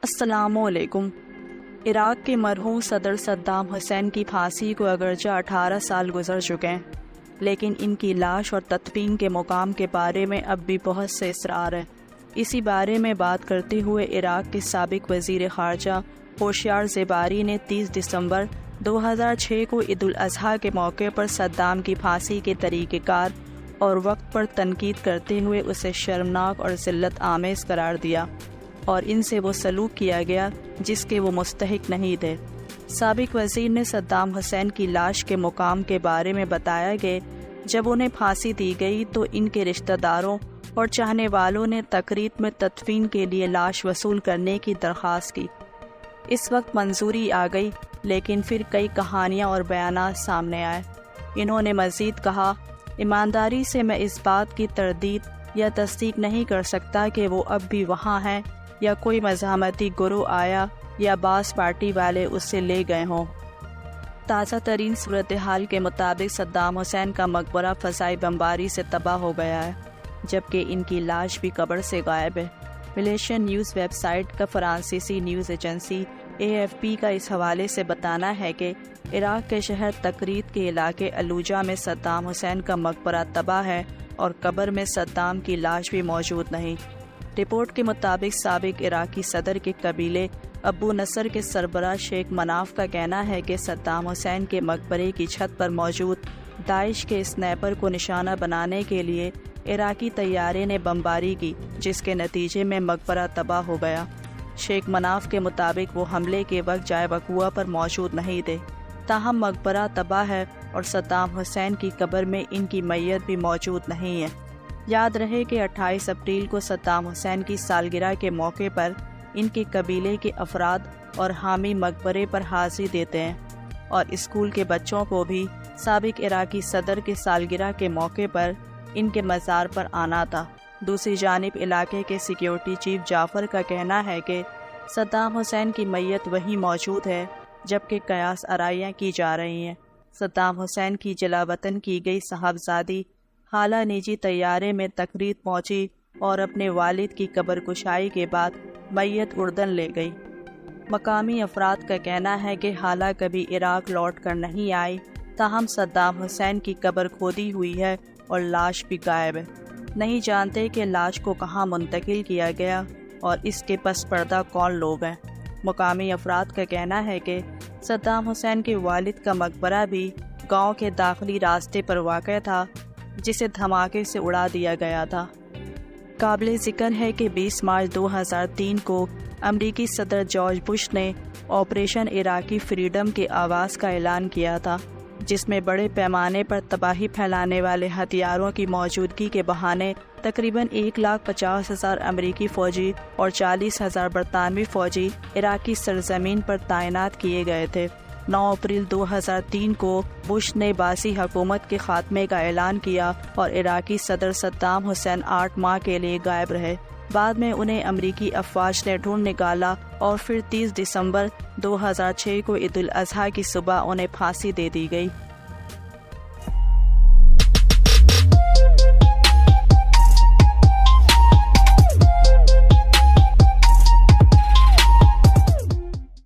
السلام علیکم۔ عراق کے مرحوم صدر صدام حسین کی پھانسی کو اگرچہ 18 سال گزر چکے ہیں، لیکن ان کی لاش اور تدفین کے مقام کے بارے میں اب بھی بہت سے اسرار ہیں۔ اسی بارے میں بات کرتے ہوئے عراق کے سابق وزیر خارجہ ہوشیار زیباری نے 30 دسمبر 2006 کو عید الاضحیٰ کے موقع پر صدام کی پھانسی کے طریقہ کار اور وقت پر تنقید کرتے ہوئے اسے شرمناک اور ذلت آمیز قرار دیا اور ان سے وہ سلوک کیا گیا جس کے وہ مستحق نہیں تھے۔ سابق وزیر نے صدام حسین کی لاش کے مقام کے بارے میں بتایا کہ جب انہیں پھانسی دی گئی تو ان کے رشتہ داروں اور چاہنے والوں نے تقریب میں تدفین کے لیے لاش وصول کرنے کی درخواست کی۔ اس وقت منظوری آ گئی، لیکن پھر کئی کہانیاں اور بیانات سامنے آئے۔ انہوں نے مزید کہا، ایمانداری سے میں اس بات کی تردید یا تصدیق نہیں کر سکتا کہ وہ اب بھی وہاں ہیں یا کوئی مزاحمتی گروہ آیا یا بعض پارٹی والے اسے لے گئے ہوں۔ تازہ ترین صورتحال کے مطابق صدام حسین کا مقبرہ فضائی بمباری سے تباہ ہو گیا ہے، جبکہ ان کی لاش بھی قبر سے غائب ہے۔ ملیشین نیوز ویب سائٹ کا فرانسیسی نیوز ایجنسی AFP کا اس حوالے سے بتانا ہے کہ عراق کے شہر تکریت کے علاقے الوجہ میں صدام حسین کا مقبرہ تباہ ہے اور قبر میں صدام کی لاش بھی موجود نہیں۔ رپورٹ کے مطابق سابق عراقی صدر کے قبیلے ابو نصر کے سربراہ شیخ مناف کا کہنا ہے کہ صدام حسین کے مقبرے کی چھت پر موجود داعش کے اسنائپر کو نشانہ بنانے کے لیے عراقی طیارے نے بمباری کی، جس کے نتیجے میں مقبرہ تباہ ہو گیا۔ شیخ مناف کے مطابق وہ حملے کے وقت جائے وقوع پر موجود نہیں تھے، تاہم مقبرہ تباہ ہے اور صدام حسین کی قبر میں ان کی میت بھی موجود نہیں ہے۔ یاد رہے کہ 28 اپریل کو صدام حسین کی سالگرہ کے موقع پر ان کے قبیلے کے افراد اور حامی مقبرے پر حاضری دیتے ہیں، اور اسکول کے بچوں کو بھی سابق عراقی صدر کے سالگرہ کے موقع پر ان کے مزار پر آنا تھا۔ دوسری جانب علاقے کے سیکیورٹی چیف جعفر کا کہنا ہے کہ صدام حسین کی میت وہیں موجود ہے، جبکہ قیاس آرائیاں کی جا رہی ہیں۔ صدام حسین کی جلاوطن کی گئی صاحبزادی خالہ نجی طیارے میں تکریت پہنچی اور اپنے والد کی قبر کشائی کے بعد میت اردن لے گئی۔ مقامی افراد کا کہنا ہے کہ خالہ کبھی عراق لوٹ کر نہیں آئی، تاہم صدام حسین کی قبر کھودی ہوئی ہے اور لاش بھی غائب ہے۔ نہیں جانتے کہ لاش کو کہاں منتقل کیا گیا اور اس کے پس پردہ کون لوگ ہیں۔ مقامی افراد کا کہنا ہے کہ صدام حسین کے والد کا مقبرہ بھی گاؤں کے داخلی راستے پر واقع تھا، جسے دھماکے سے اڑا دیا گیا تھا۔ قابل ذکر ہے کہ 20 مارچ 2003 کو امریکی صدر جارج بش نے آپریشن عراقی فریڈم کے آغاز کا اعلان کیا تھا، جس میں بڑے پیمانے پر تباہی پھیلانے والے ہتھیاروں کی موجودگی کے بہانے تقریباً 1,50,000 امریکی فوجی اور 40,000 برطانوی فوجی عراقی سرزمین پر تعینات کیے گئے تھے۔ 9 اپریل 2003 کو بش نے باسی حکومت کے خاتمے کا اعلان کیا اور عراقی صدر صدام حسین 8 ماہ کے لیے غائب رہے۔ بعد میں انہیں امریکی افواج نے ڈھونڈ نکالا اور پھر 30 دسمبر 2006 کو عید الاضحیٰ کی صبح انہیں پھانسی دے دی گئی۔